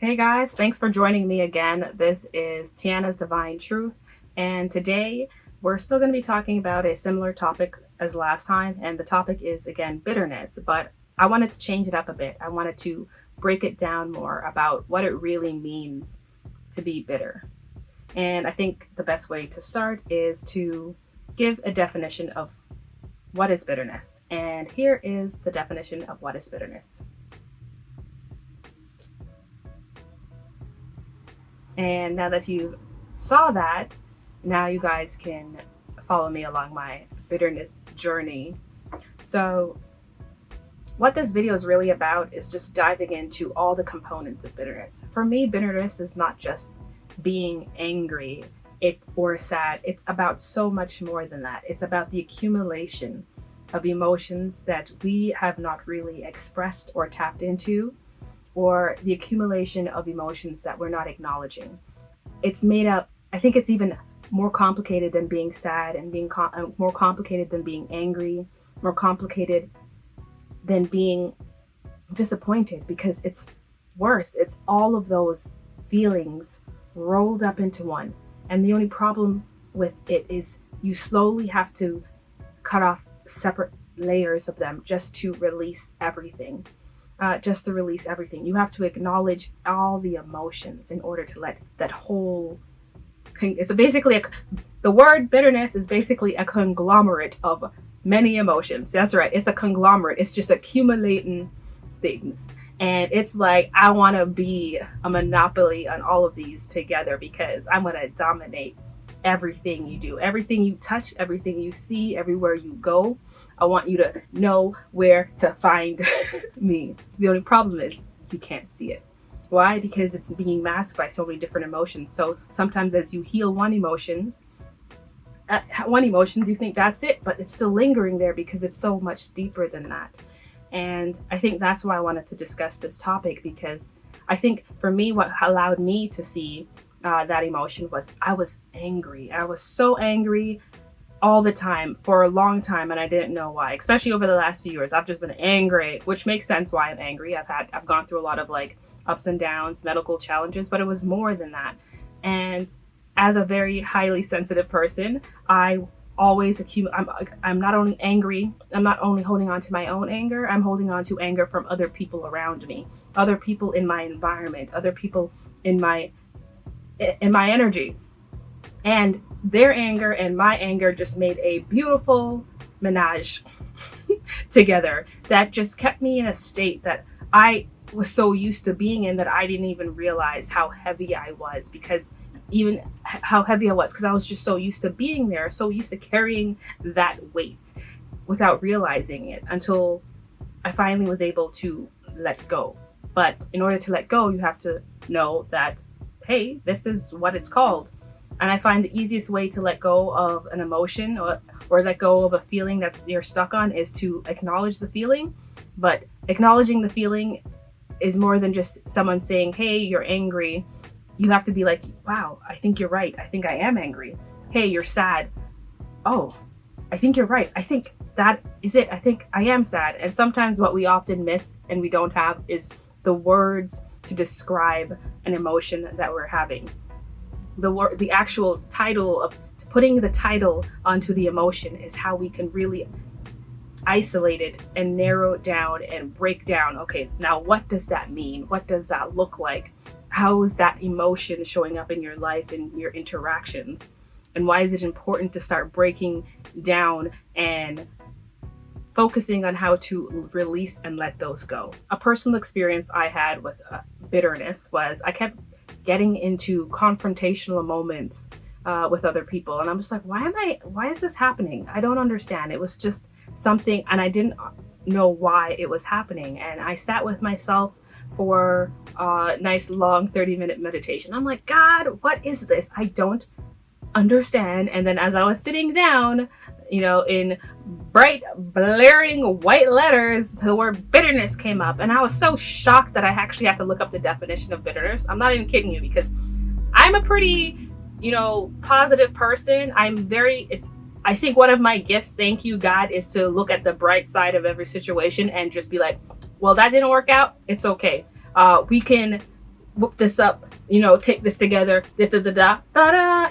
Hey guys, thanks for joining me again. This is Tiana's Divine Truth, and today we're still going to be talking about a similar topic as last time, and the topic is again bitterness, but I wanted to change it up a bit. I wanted to break it down more about what it really means to be bitter. And I think the best way to start is to give a definition of what is bitterness. And here is the definition of what is bitterness. And now that you saw that, now you guys can follow me along my bitterness journey. So what this video is really about is just diving into all the components of bitterness. For me, bitterness is not just being angry or sad. It's about so much more than that. It's about the accumulation of emotions that we have not really expressed or tapped into, or the accumulation of emotions that we're not acknowledging. It's made up, I think it's even more complicated than being sad and being more complicated than being angry, more complicated than being disappointed, because it's worse. It's all of those feelings rolled up into one. And the only problem with it is you slowly have to cut off separate layers of them just to release everything. You have to acknowledge all the emotions in order to let that whole. The word bitterness is basically a conglomerate of many emotions. That's right. It's a conglomerate. It's just accumulating things. And it's like, I want to be a monopoly on all of these together because I'm going to dominate everything you do, everything you touch, everything you see, everywhere you go. I want you to know where to find me. The only problem is you can't see it. Why? Because it's being masked by so many different emotions. So sometimes as you heal one emotion, you think that's it, but it's still lingering there because it's so much deeper than that. And I think that's why I wanted to discuss this topic, because I think for me, what allowed me to see that emotion was I was angry. I was so angry all the time for a long time, and I didn't know why. Especially over the last few years, I've just been angry, which makes sense why I'm angry. I've gone through a lot of like ups and downs, medical challenges, but it was more than that. And as a very highly sensitive person, I always I'm not only angry, I'm not only holding on to my own anger, I'm holding on to anger from other people around me, other people in my environment, other people in my energy. And their anger and my anger just made a beautiful menage together that just kept me in a state that I was so used to being in that I didn't even realize how heavy I was, because I was just so used to being there, so used to carrying that weight without realizing it, until I finally was able to let go. But in order to let go, you have to know that, hey, this is what it's called. And I find the easiest way to let go of an emotion or let go of a feeling that you're stuck on is to acknowledge the feeling. But acknowledging the feeling is more than just someone saying, hey, you're angry. You have to be like, wow, I think you're right. I think I am angry. Hey, you're sad. Oh, I think you're right. I think that is it. I think I am sad. And sometimes what we often miss and we don't have is the words to describe an emotion that we're having. The actual title of putting the title onto the emotion is how we can really isolate it and narrow it down and break down. Okay, now what does that mean? What does that look like? How is that emotion showing up in your life and your interactions? And why is it important to start breaking down and focusing on how to release and let those go? A personal experience I had with bitterness was I kept getting into confrontational moments with other people. And I'm just like, why is this happening? I don't understand. It was just something, and I didn't know why it was happening. And I sat with myself for a nice long 30-minute meditation. I'm like, God, what is this? I don't understand. And then as I was sitting down, in bright, blaring white letters, the word bitterness came up. And I was so shocked that I actually had to look up the definition of bitterness. I'm not even kidding you, because I'm a pretty, positive person. I think one of my gifts, thank you, God, is to look at the bright side of every situation and just be like, well, that didn't work out. It's okay. We can whoop this up, take this together, da da da da da da.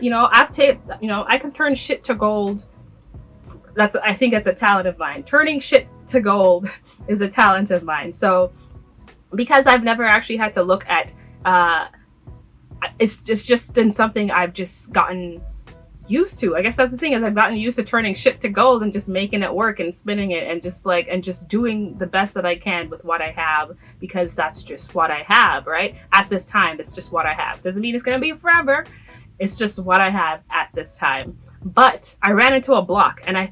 I can turn shit to gold. I think that's a talent of mine. Turning shit to gold is a talent of mine. So because I've never actually had to look at, it's just been something I've just gotten used to. I guess that's the thing, is I've gotten used to turning shit to gold and just making it work and spinning it and just doing the best that I can with what I have, because that's just what I have, right? At this time, it's just what I have. Doesn't mean it's going to be forever. It's just what I have at this time. But I ran into a block, and I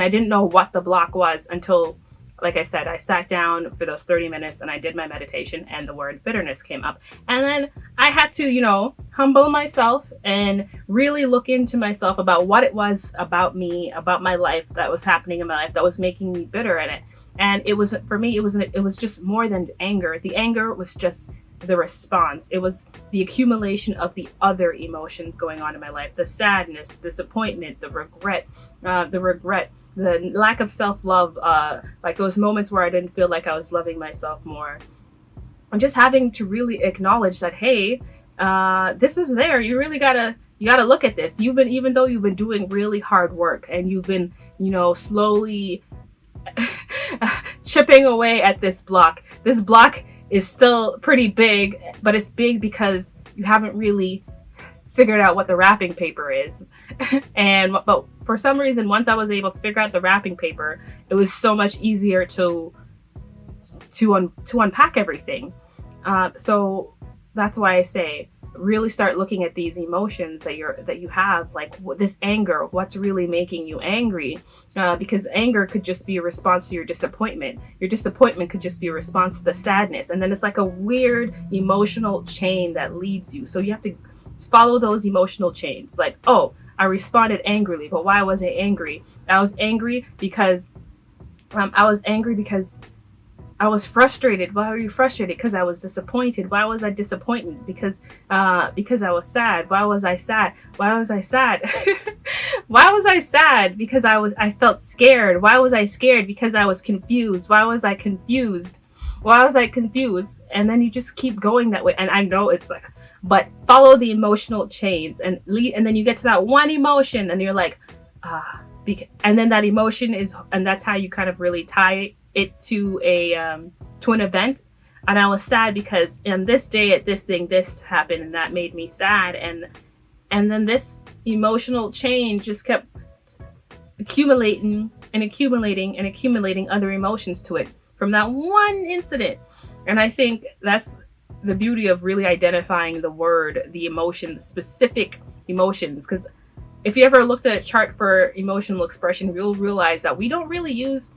didn't know what the block was until, like I said, I sat down for those 30 minutes and I did my meditation, and the word bitterness came up. And then I had to, humble myself and really look into myself about what it was about me, about my life, that was happening in my life that was making me bitter in it. And it was, for me, it was just more than anger. The anger was just the response. It was the accumulation of the other emotions going on in my life: the sadness, disappointment, the regret, the lack of self-love, like those moments where I didn't feel like I was loving myself more. And just having to really acknowledge that, hey, this is there. You really gotta look at this. Even though you've been doing really hard work and you've been, slowly chipping away at this block. This block is still pretty big, but it's big because you haven't really figured out what the wrapping paper is. But for some reason, once I was able to figure out the wrapping paper, it was so much easier to unpack everything. So that's why I say, really start looking at these emotions that you have, like this anger. What's really making you angry? Because anger could just be a response to your disappointment. Your disappointment could just be a response to the sadness, and then it's like a weird emotional chain that leads you. So you have to follow those emotional chains. Like, oh, I responded angrily, but why was I angry? I was angry because I was frustrated. Why were you frustrated? Because I was disappointed. Why was I disappointed? Because I was sad. Why was I sad? Why was I sad? Why was I sad? Because I felt scared. Why was I scared? Because I was confused. Why was I confused? Why was I confused? And then you just keep going that way. And I know it's like, but follow the emotional chains and then you get to that one emotion and you're like, and then that emotion and that's how you kind of really tie it to an event. And I was sad because on this day at this thing, this happened, and that made me sad. And then this emotional chain just kept accumulating and accumulating and accumulating other emotions to it from that one incident. And I think that's the beauty of really identifying the word, the emotion, the specific emotions. Because if you ever looked at a chart for emotional expression, you'll realize that we don't really use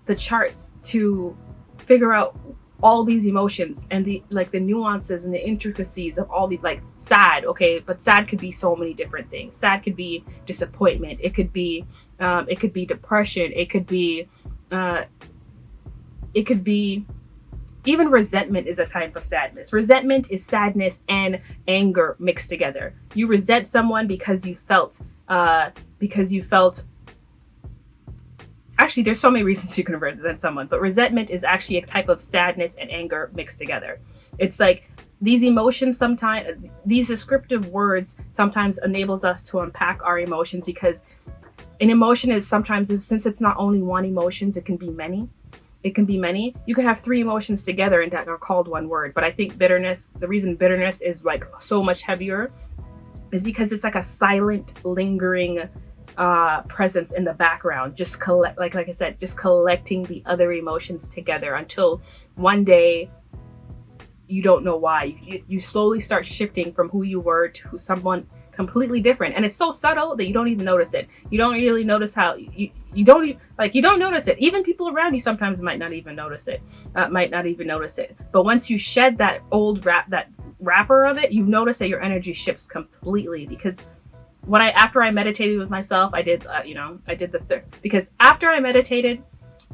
the charts to figure out all these emotions and the nuances and the intricacies of all these, like sad. Okay, but sad could be so many different things. Sad could be disappointment. It could be depression. It could be even resentment is a type of sadness. Resentment is sadness and anger mixed together. You resent someone because you felt actually, there's so many reasons you can resent someone, but resentment is actually a type of sadness and anger mixed together. It's like these emotions sometimes, these descriptive words sometimes enables us to unpack our emotions, because an emotion is sometimes, since it's not only one emotion, it can be many. It can be many. You could have three emotions together and that are called one word. But I think bitterness, the reason bitterness is like so much heavier is because it's like a silent, lingering presence in the background, just like I said, just collecting the other emotions together until one day you don't know why. You slowly start shifting from who you were to someone completely different, and it's so subtle that you don't even notice it. You don't really notice how you don't notice it. Even people around you sometimes might not even notice it. But once you shed that old wrapper of it, you notice that your energy shifts completely. Because after I meditated with myself, because after I meditated,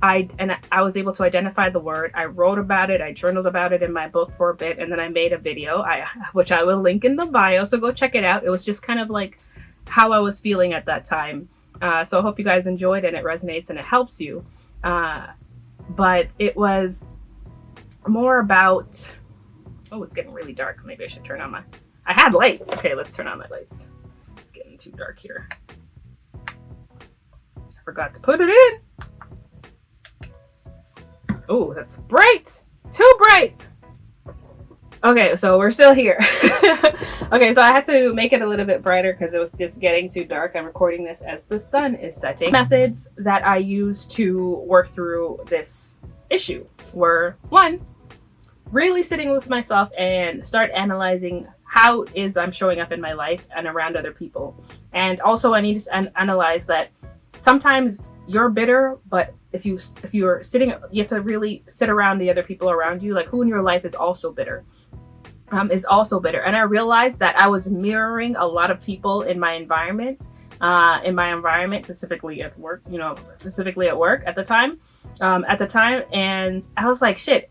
I was able to identify the word. I wrote about it. I journaled about it in my book for a bit, and then I made a video, which I will link in the bio. So go check it out. It was just kind of like how I was feeling at that time. So I hope you guys enjoyed and it resonates and it helps you. But it was more about, oh, it's getting really dark. Maybe I should turn on my, I had lights. Okay, let's turn on my lights. It's getting too dark here. I forgot to put it in. Oh, that's bright. Too bright. Okay, so we're still here. Okay, so I had to make it a little bit brighter because it was just getting too dark. I'm recording this as the sun is setting. Methods that I use to work through this issue were, one, really sitting with myself and start analyzing how is I'm showing up in my life and around other people. And also I need to analyze that sometimes you're bitter, but if you're sitting, you have to really sit around the other people around you, like who in your life is also bitter. And I realized that I was mirroring a lot of people in my environment, specifically at work, at the time, and I was like, shit,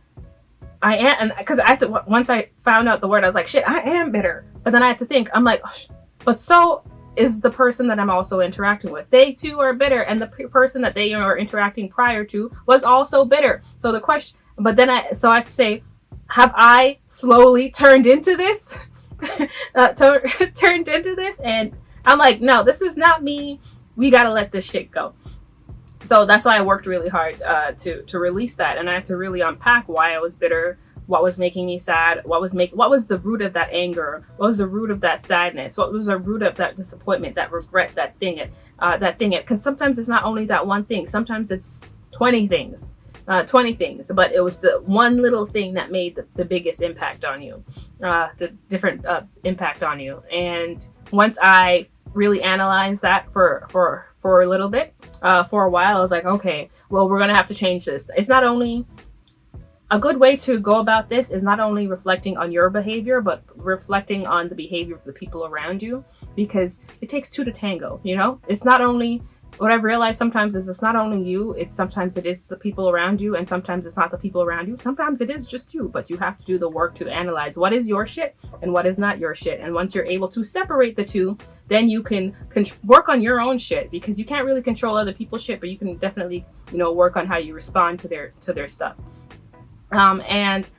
I am, and because I had to, once I found out the word, I was like, shit, I am bitter. But then I had to think, I'm like, oh, but so is the person that I'm also interacting with. They too are bitter, and the person that they were interacting prior to was also bitter. So the question, but then I had to say, have I slowly turned into this? Turned into this? And I'm like, no, this is not me. We got to let this shit go. So that's why I worked really hard to release that. And I had to really unpack why I was bitter, what was making me sad, what was the root of that anger, what was the root of that sadness, what was the root of that disappointment, that regret, that thing. Because sometimes it's not only that one thing. Sometimes it's 20 things. 20 things, but it was the one little thing that made the biggest impact on you, the different impact on you. And once I really analyzed that for a little bit, for a while, I was like, okay, well, we're gonna have to change this. It's not only a good way to go about this is not only reflecting on your behavior, but reflecting on the behavior of the people around you, because it takes two to tango. It's not only, what I've realized sometimes is it's not only you, sometimes it is the people around you, and sometimes it's not the people around you. Sometimes it is just you, but you have to do the work to analyze what is your shit and what is not your shit. And once you're able to separate the two, then you can work on your own shit, because you can't really control other people's shit, but you can definitely, work on how you respond to their stuff. And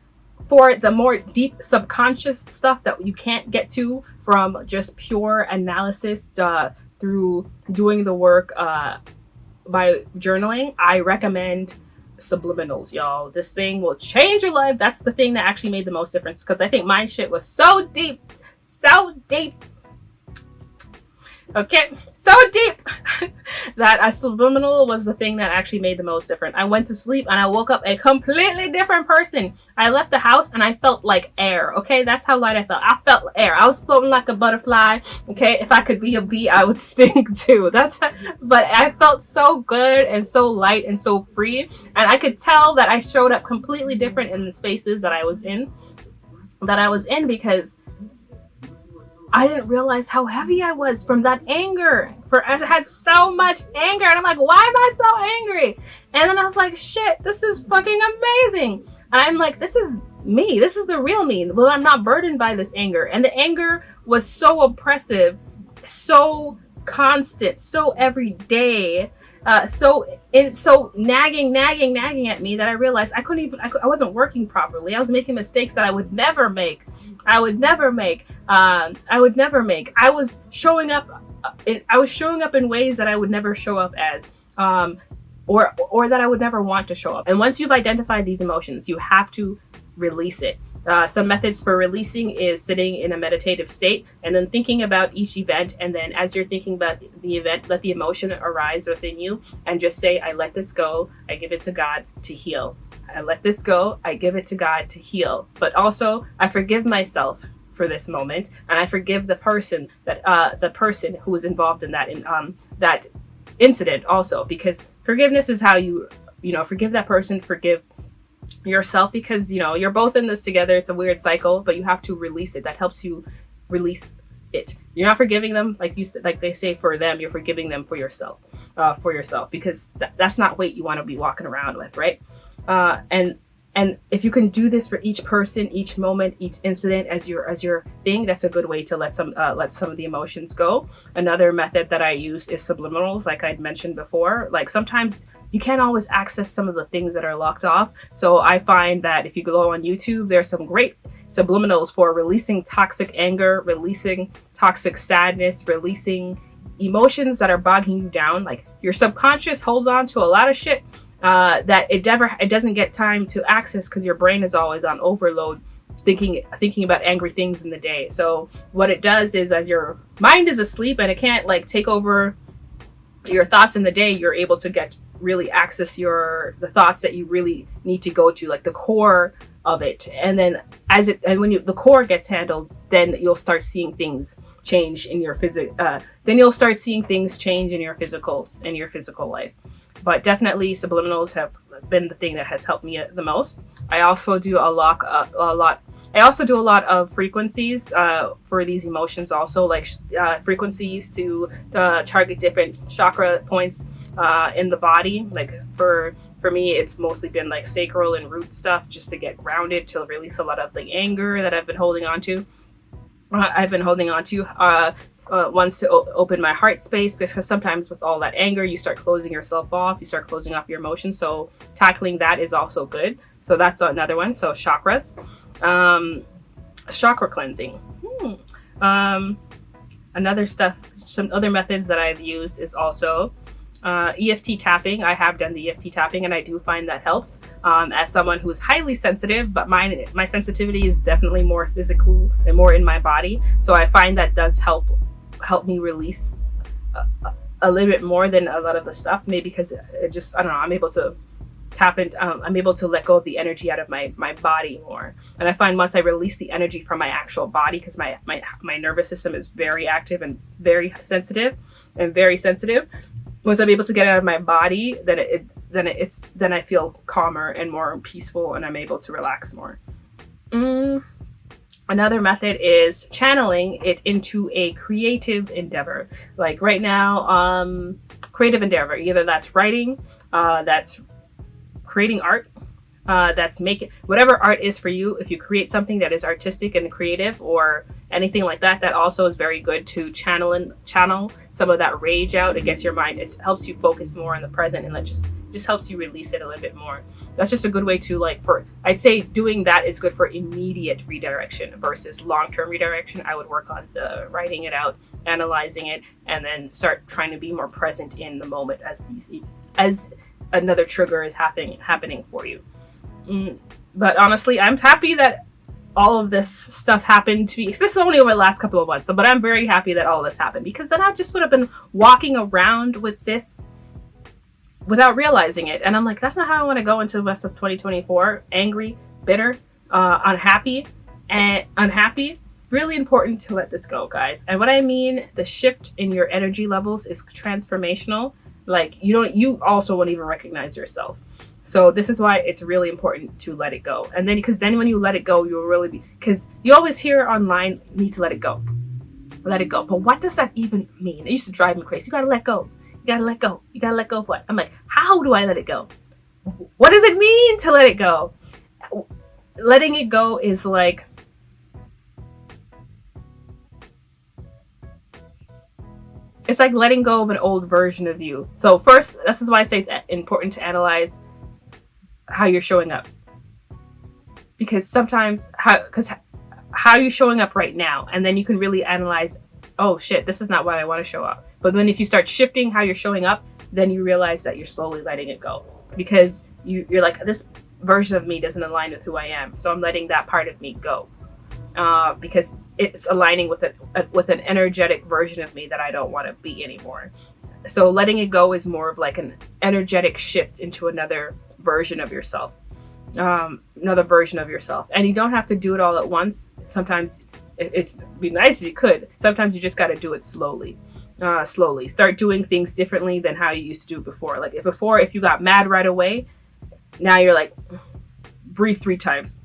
for the more deep subconscious stuff that you can't get to from just pure analysis, through doing the work by journaling, I recommend subliminals, y'all. This thing will change your life. That's the thing that actually made the most difference, because I think my shit was so deep. Okay, so deep that a subliminal was the thing that actually made the most difference. I went to sleep and I woke up a completely different person. I left the house and I felt like air. Okay, that's how light I felt. I felt air. I was floating like a butterfly. Okay, if I could be a bee, I would sting too. But I felt so good and so light and so free, and I could tell that I showed up completely different in the spaces that I was in. Because I didn't realize how heavy I was from that anger. I had so much anger, and I'm like, why am I so angry? And then I was like, shit, this is fucking amazing. And I'm like, this is me. This is the real me. Well, I'm not burdened by this anger. And the anger was so oppressive, so constant, so everyday, so nagging at me, that I realized I wasn't working properly. I was making mistakes that I would never make. I was showing up in ways that I would never show up as, or that I would never want to show up. And once you've identified these emotions, you have to release it. Some methods for releasing is sitting in a meditative state and then thinking about each event. And then as you're thinking about the event, let the emotion arise within you and just say, I let this go. I give it to God to heal. I let this go. I give it to God to heal. But also, I forgive myself for this moment, and I forgive the person who was involved in that incident also, because forgiveness is how you forgive that person, forgive yourself, because you're both in this together. It's a weird cycle, but you have to release it. That helps you release it. You're not forgiving them like they say for them. You're forgiving them for yourself, because that's not weight you want to be walking around with, right? And if you can do this for each person, each moment, each incident as your thing, that's a good way to let some of the emotions go. Another method that I use is subliminals, like I'd mentioned before. Like sometimes you can't always access some of the things that are locked off. So I find that if you go on YouTube, there's some great subliminals for releasing toxic anger, releasing toxic sadness, releasing emotions that are bogging you down. Like your subconscious holds on to a lot of shit that it doesn't get time to access because your brain is always on overload, thinking about angry things in the day. So what it does is, as your mind is asleep and it can't like take over your thoughts in the day, you're able to get really access the thoughts that you really need to go to, like the core of it. And then when the core gets handled, then you'll start seeing things change in your then you'll start seeing things change in your physical life. But definitely subliminals have been the thing that has helped me the most. I also do a lot of frequencies for these emotions, also like frequencies to target different chakra points in the body. Like for me, it's mostly been like sacral and root stuff, just to get grounded, to release a lot of the anger that I've been holding on to. Once to open my heart space, because sometimes with all that anger, you start closing yourself off, you start closing off your emotions. So tackling that is also good. So that's another one. So chakras, chakra cleansing. Some other methods that I've used is also EFT tapping. I have done the EFT tapping, and I do find that helps. As someone who's highly sensitive, but my sensitivity is definitely more physical and more in my body. So I find that does help me release a little bit more than a lot of the stuff. Maybe because it just, I don't know, I'm able to tap in. I'm able to let go of the energy out of my body more. And I find once I release the energy from my actual body, because my nervous system is very active and very sensitive. Once I'm able to get out of my body, then I feel calmer and more peaceful, and I'm able to relax more. Another method is channeling it into a creative endeavor. Like right now, creative endeavor, either that's writing, that's creating art, that's making whatever art is for you. If you create something that is artistic and creative or anything like that, that also is very good to channel some of that rage out. It gets your mind, it helps you focus more on the present, and that just helps you release it a little bit more. That's just a good way to, like, I'd say doing that is good for immediate redirection versus long-term redirection. I would work on the writing it out, analyzing it, and then start trying to be more present in the moment as another trigger is happening for you. But honestly, I'm happy that all of this stuff happened to me. This is only over the last couple of months, but I'm very happy that all of this happened, because then I just would have been walking around with this without realizing it. And I'm like, that's not how I want to go into the rest of 2024. Angry, bitter, unhappy. Really important to let this go, guys. And what I mean, the shift in your energy levels is transformational. Like you also won't even recognize yourself. So this is why it's really important to let it go. And then, because then when you let it go, you'll really be, because you always hear online, you need to let it go. Let it go. But what does that even mean? It used to drive me crazy. You gotta let go. You gotta let go. You gotta let go of what? I'm like, how do I let it go? What does it mean to let it go? Letting it go is like, it's like letting go of an old version of you. So first, this is why I say it's important to analyze how you're showing up, because sometimes how you're showing up right now, and then you can really analyze, oh shit, this is not why I want to show up. But then if you start shifting how you're showing up, then you realize that you're slowly letting it go, because you're like, this version of me doesn't align with who I am, so I'm letting that part of me go, because it's aligning with an energetic version of me that I don't want to be anymore. So letting it go is more of like an energetic shift into another version of yourself, and you don't have to do it all at once. Sometimes it'd be nice if you could. Sometimes you just got to do it slowly. Start doing things differently than how you used to do it before. Like if you got mad right away, now you're like, breathe 3 times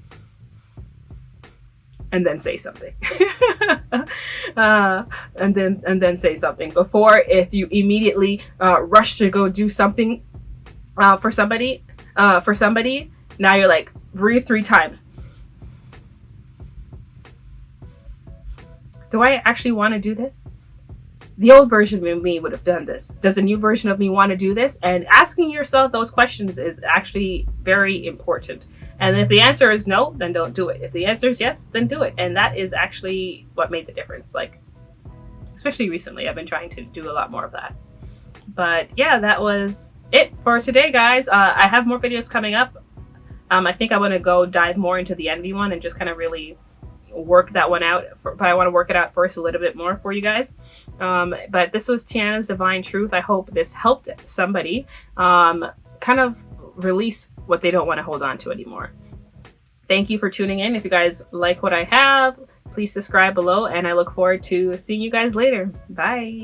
and then say something. and then say something. Before, if you immediately rush to go do something for somebody, now you're like, breathe 3 times. Do I actually want to do this? the old version of me would have done this. Does the new version of me want to do this? And asking yourself those questions is actually very important. And if the answer is no, then don't do it. If the answer is yes, then do it. And that is actually what made the difference. Like, especially recently, I've been trying to do a lot more of that. But yeah, that was it for today, guys. I have more videos coming up. I think I want to go dive more into the envy one and just kind of really work that one out, but I want to work it out first a little bit more for you guys. But this was Tiana's Divine Truth. I hope this helped somebody kind of release what they don't want to hold on to anymore. Thank you for tuning in. If you guys like what I have, please subscribe below, and I look forward to seeing you guys later. Bye.